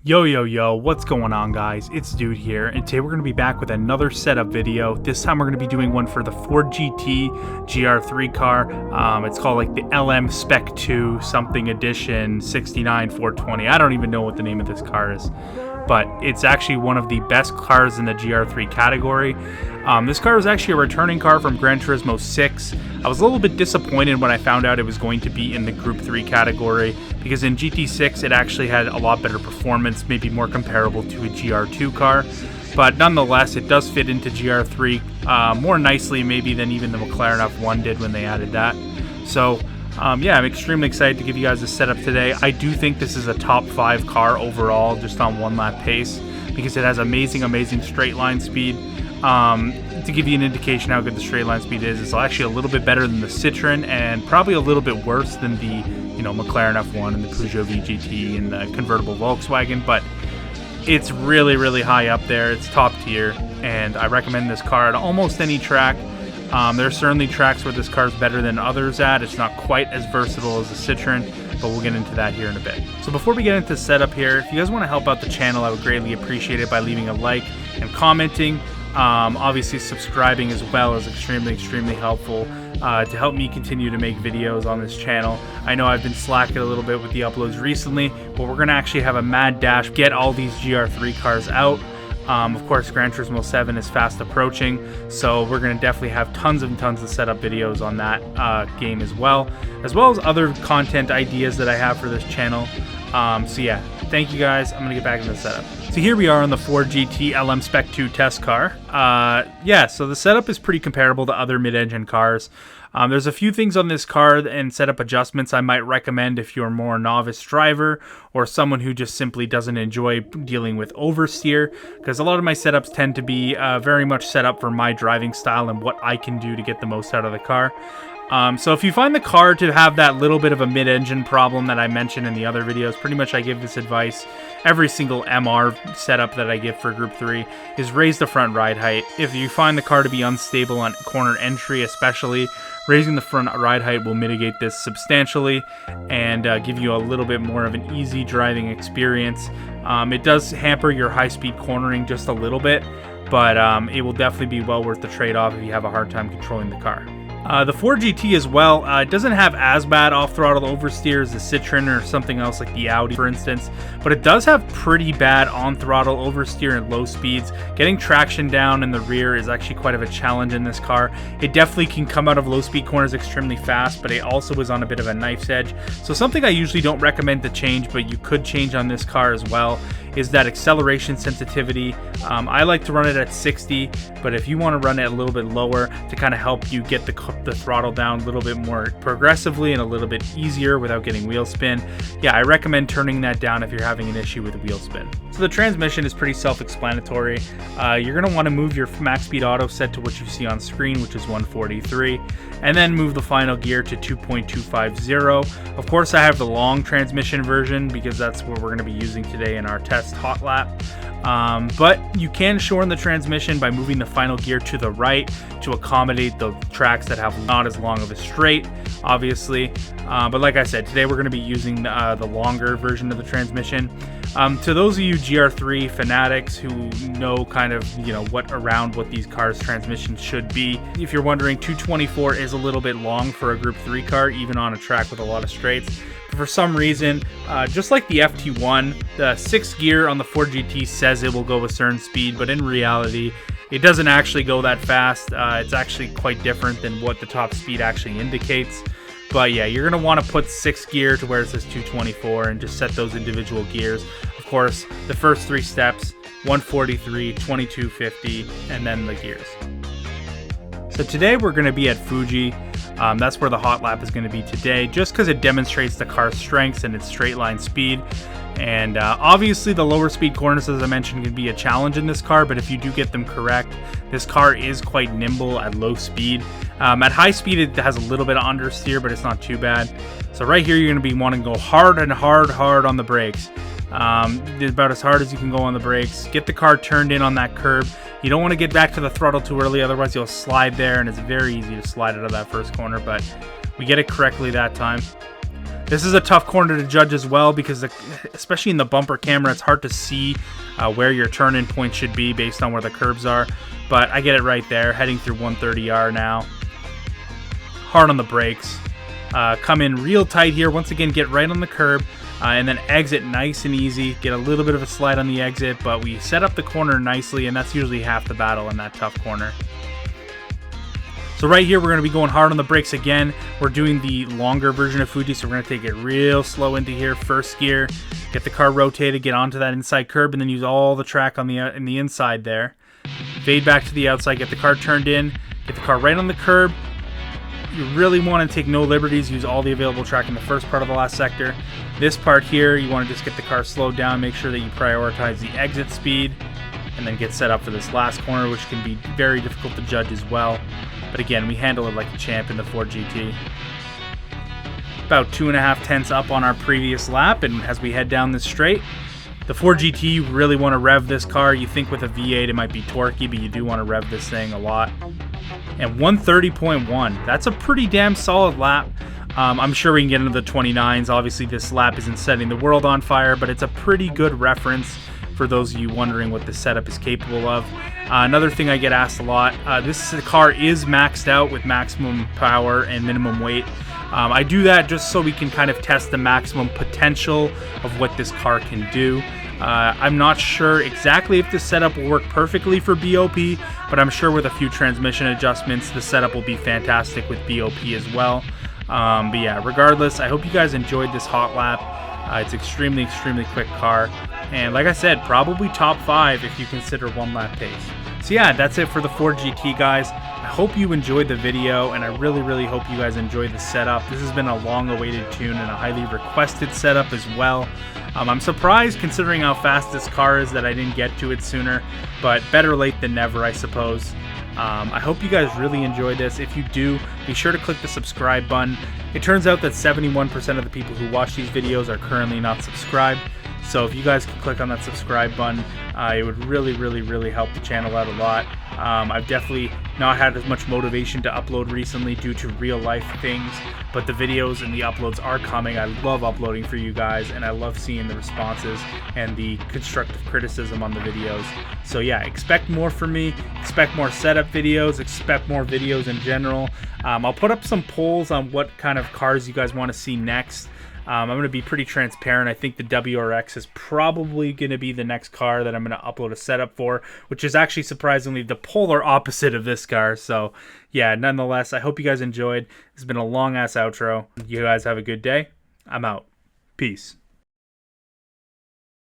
Yo, what's going on, guys? It's Dude here, and today we're going to be back with another setup video. This time we're going to be doing one for the Ford GT GR3 car. It's called like the LM Spec 2 something edition 69 420. I don't even know what the name of this car is, but it's actually one of the best cars in the GR3 category. This car was actually a returning car from Gran Turismo 6. I was a little bit disappointed when I found out it was going to be in the Group 3 category, because in GT6 it actually had a lot better performance, maybe more comparable to a GR2 car. But nonetheless, it does fit into GR3 more nicely maybe than even the McLaren F1 did when they added that. So yeah, I'm extremely excited to give you guys a setup today. I do think this is a top 5 car overall, just on one lap pace, because it has amazing straight line speed. To give you an indication how good the straight line speed is, it's actually a little bit better than the Citroen and probably a little bit worse than the McLaren F1 and the Peugeot VGT and the convertible Volkswagen, but it's really high up there. It's top tier, and I recommend this car at almost any track. There are certainly tracks where this car is better than others at. It's not quite as versatile as the Citroen, but we'll get into that here in a bit. So before we get into the setup here, if you guys want to help out the channel, I would greatly appreciate it by leaving a like and commenting. Obviously subscribing as well is extremely helpful to help me continue to make videos on this channel. I know I've been slacking a little bit with the uploads recently, but we're going to actually have a mad dash, get all these GR3 cars out. Of course, Gran Turismo 7 is fast approaching, so we're going to definitely have tons of setup videos on that game as well as other content ideas that I have for this channel. So yeah, thank you guys. I'm going to get back into the setup. So here we are on the Ford GT LM Spec 2 test car. Yeah, so the setup is pretty comparable to other mid-engine cars. There's a few things on this car and setup adjustments I might recommend if you're more a novice driver or someone who just simply doesn't enjoy dealing with oversteer, because a lot of my setups tend to be very much set up for my driving style and what I can do to get the most out of the car. So if you find the car to have that little bit of a mid-engine problem that I mentioned in the other videos, pretty much I give this advice every single MR setup that I give for Group 3, is raise the front ride height. If you find the car to be unstable on corner entry especially, raising the front ride height will mitigate this substantially and give you a little bit more of an easy driving experience. It does hamper your high-speed cornering just a little bit, but it will definitely be well worth the trade-off if you have a hard time controlling the car. The Ford GT as well, it doesn't have as bad off-throttle oversteer as the Citroen or something else like the Audi, for instance, but it does have pretty bad on-throttle oversteer at low speeds. Getting traction down in the rear is actually quite of a challenge in this car. It definitely can come out of low-speed corners extremely fast, but it also is on a bit of a knife's edge. So something I usually don't recommend to change, but you could change on this car as well, is that acceleration sensitivity. I like to run it at 60, but if you want to run it a little bit lower to kind of help you get the throttle down a little bit more progressively and a little bit easier without getting wheel spin, yeah, I recommend turning that down if you're having an issue with wheel spin. So the transmission is pretty self-explanatory. You're going to want to move your max speed auto set to what you see on screen, which is 143, and then move the final gear to 2.250. Of course, I have the long transmission version because that's what we're going to be using today in our test hot lap. But you can shorten the transmission by moving the final gear to the right to accommodate the tracks that have not as long of a straight, obviously. But like I said, today we're going to be using the longer version of the transmission. To those of you GR3 fanatics who know kind of, what these cars' transmissions should be, if you're wondering, 224 is a little bit long for a Group 3 car, even on a track with a lot of straights. For some reason, just like the FT1, the 6th gear on the Ford GT says it will go a certain speed, but in reality, it doesn't actually go that fast. It's actually quite different than what the top speed actually indicates. But yeah, you're going to want to put 6th gear to where it says 224 and just set those individual gears. Of course, the first 3 steps, 143, 2250, and then the gears. So today we're going to be at Fuji. That's where the hot lap is going to be today, just because it demonstrates the car's strengths and its straight line speed. And obviously the lower speed corners, as I mentioned, can be a challenge in this car, but if you do get them correct, this car is quite nimble at low speed. At high speed it has a little bit of understeer, but it's not too bad. So right here you're going to be wanting to go hard on the brakes. About as hard as you can go on the brakes. Get the car turned in on that curb. You don't want to get back to the throttle too early, otherwise you'll slide there, and it's very easy to slide out of that first corner, but we get it correctly that time. This is a tough corner to judge as well because, especially in the bumper camera, it's hard to see where your turn-in point should be based on where the curbs are. But I get it right there, heading through 130R now. Hard on the brakes. Come in real tight here. Once again, get right on the curb. And then exit nice and easy. Get a little bit of a slide on the exit, but we set up the corner nicely, and that's usually half the battle in that tough corner. So right here, we're going to be going hard on the brakes again. We're doing the longer version of Fuji, so we're going to take it real slow into here. First gear, get the car rotated, get onto that inside curb, and then use all the track on the inside there. Fade back to the outside, get the car turned in, get the car right on the curb. You really want to take no liberties, use all the available track in the first part of the last sector. This part here, you want to just get the car slowed down, make sure that you prioritize the exit speed, and then get set up for this last corner, which can be very difficult to judge as well. But again, we handle it like a champ in the Ford GT. About 2.5 tenths up on our previous lap, and as we head down this straight, the Ford GT, you really want to rev this car. You think with a V8 it might be torquey, but you do want to rev this thing a lot. And 130.1, that's a pretty damn solid lap. I'm sure we can get into the 29s. Obviously, this lap isn't setting the world on fire, but it's a pretty good reference for those of you wondering what the setup is capable of. Another thing I get asked a lot, this car is maxed out with maximum power and minimum weight. I do that just so we can kind of test the maximum potential of what this car can do. I'm not sure exactly if the setup will work perfectly for BOP, but I'm sure with a few transmission adjustments, the setup will be fantastic with BOP as well. But yeah, regardless, I hope you guys enjoyed this hot lap. It's extremely quick car. And like I said, probably top 5 if you consider one lap pace. So yeah, that's it for the Ford GT, guys. I hope you enjoyed the video, and I really hope you guys enjoyed the setup. This has been a long-awaited tune and a highly requested setup as well. I'm surprised considering how fast this car is that I didn't get to it sooner, but better late than never, I suppose. I hope you guys really enjoyed this. If you do, be sure to click the subscribe button. It turns out that 71% of the people who watch these videos are currently not subscribed. So if you guys can click on that subscribe button, it would really help the channel out a lot. I've definitely not had as much motivation to upload recently due to real life things, but the videos and the uploads are coming. I love uploading for you guys, and I love seeing the responses and the constructive criticism on the videos. So yeah, expect more from me, expect more setup videos, expect more videos in general. I'll put up some polls on what kind of cars you guys want to see next. I'm going to be pretty transparent. I think the WRX is probably going to be the next car that I'm going to upload a setup for, which is actually surprisingly the polar opposite of this car. So yeah, nonetheless, I hope you guys enjoyed. It's been a long-ass outro. You guys have a good day. I'm out. Peace.